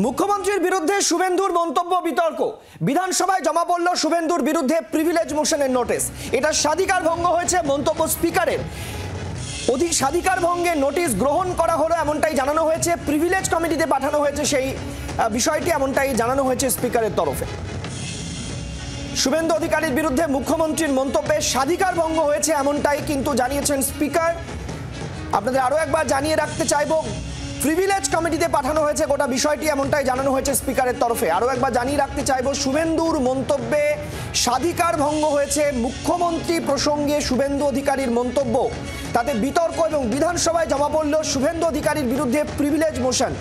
মুখ্যমন্ত্রীর বিরুদ্ধে শুভেন্দুর মন্তব্য বিতর্ক। বিধানসভায় জমা পড়ল শুভেন্দুর বিরুদ্ধে প্রিভিলেজ মোশনের নোটিশ। এটা স্বাধিকার ভঙ্গ হয়েছে মন্তব্য স্পিকারের। স্বাধিকার ভঙ্গের নোটিশ গ্রহণ করা হলো এমনটাই জানানো হয়েছে, প্রিভিলেজ কমিটিতে পাঠানো হয়েছে সেই বিষয়টি এমনটাই জানানো হয়েছে স্পিকারের তরফে। শুভেন্দু অধিকারীর বিরুদ্ধে মুখ্যমন্ত্রীর মন্তব্যে স্বাধিকার ভঙ্গ হয়েছে এমনটাই কিন্তু জানিয়েছেন স্পিকার। আপনাদের আরো একবার জানিয়ে রাখতে চাইবো, প্রিভিলেজ কমিটিতে পাঠানো হয়েছে গোটা বিষয়টি এমনটাই জানানো হয়েছে স্পিকারের তরফে। আরো একবার জানিয়ে রাখতে চাইবো, শুভেন্দুর মন্তব্যে স্বাধিকার ভঙ্গ হয়েছে। মুখ্যমন্ত্রী প্রসঙ্গে শুভেন্দু অধিকারীর মন্তব্য, তাতে বিতর্ক এবং বিধানসভায় জমা পড়ল শুভেন্দু অধিকারীর বিরুদ্ধে প্রিভিলেজ মোশন।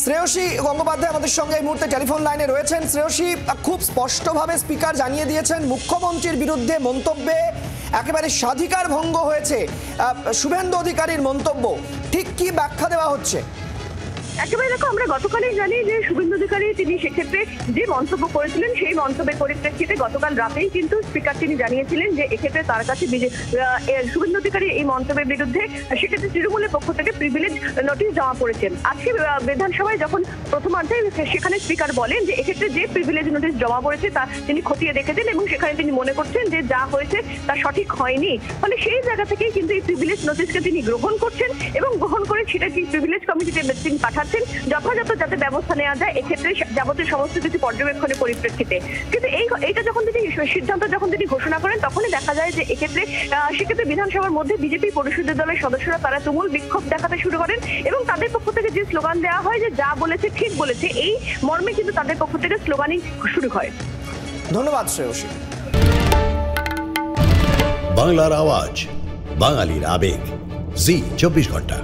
শ্রেয়সী গঙ্গোপাধ্যায় আমাদের সঙ্গে এই মুহূর্তে টেলিফোন লাইনে রয়েছেন। শ্রেয়সী, খুব স্পষ্টভাবে স্পিকার জানিয়ে দিয়েছেন মুখ্যমন্ত্রীর বিরুদ্ধে মন্তব্যে একেবারে স্বাধিকার ভঙ্গ হয়েছে শুভেন্দু অধিকারীর মন্তব্য, ঠিক কি ব্যাখ্যা দেওয়া হচ্ছে? একেবারে দেখো, আমরা গতকালই জানি যে শুভেন্দু অধিকারী তিনি সেক্ষেত্রে যে মন্তব্য করেছিলেন সেই মন্তব্যের পরিপ্রেক্ষিতে গতকাল রাতেই কিন্তু স্পিকার তিনি জানিয়েছিলেন যে এক্ষেত্রে তার কাছে শুভেন্দু অধিকারী এই মন্তব্যের বিরুদ্ধে সেক্ষেত্রে তৃণমূলের পক্ষ থেকে প্রিভিলেজ নোটিশ জমা পড়েছেন। আজকে বিধানসভায় যখন প্রথমার্ধে সেখানে স্পিকার বলেন যে এক্ষেত্রে যে প্রিভিলেজ নোটিশ জমা পড়েছে তা তিনি খতিয়ে দেখেছেন এবং সেখানে তিনি মনে করছেন যে যা হয়েছে তা সঠিক হয়নি। ফলে সেই জায়গা থেকেই কিন্তু এই প্রিভিলেজ নোটিশকে তিনি গ্রহণ করছেন এবং গ্রহণ করে সেটা কি প্রিভিলেজ কমিটিতে তিনি পাঠাচ্ছেন যথাযথ যাতে ব্যবস্থা নেওয়া যায় এক্ষেত্রে যাবতীয় সমস্ত কিছু পর্যবেক্ষণের পরিপ্রেক্ষিতে। কিন্তু এইটা যখন তিনি সিদ্ধান্ত ঘোষণা করেন তখনই দেখা যায় যে এক্ষেত্রে সেক্ষেত্রে বিধানসভার মধ্যে বিজেপি পরিষদের দলের সদস্যরা তারা তুমুল বিক্ষোভ দেখাতে শুরু করেন এবং তাদের পক্ষ থেকে যে স্লোগান দেওয়া হয় যে যা বলেছে ঠিক বলেছে, এই মর্মে কিন্তু তাদের পক্ষ থেকে স্লোগানিং শুরু হয়। ধন্যবাদ শ্রেয়সী। বাংলার আওয়াজ, বাঙালির আবেগ, জি 24 ঘন্টা।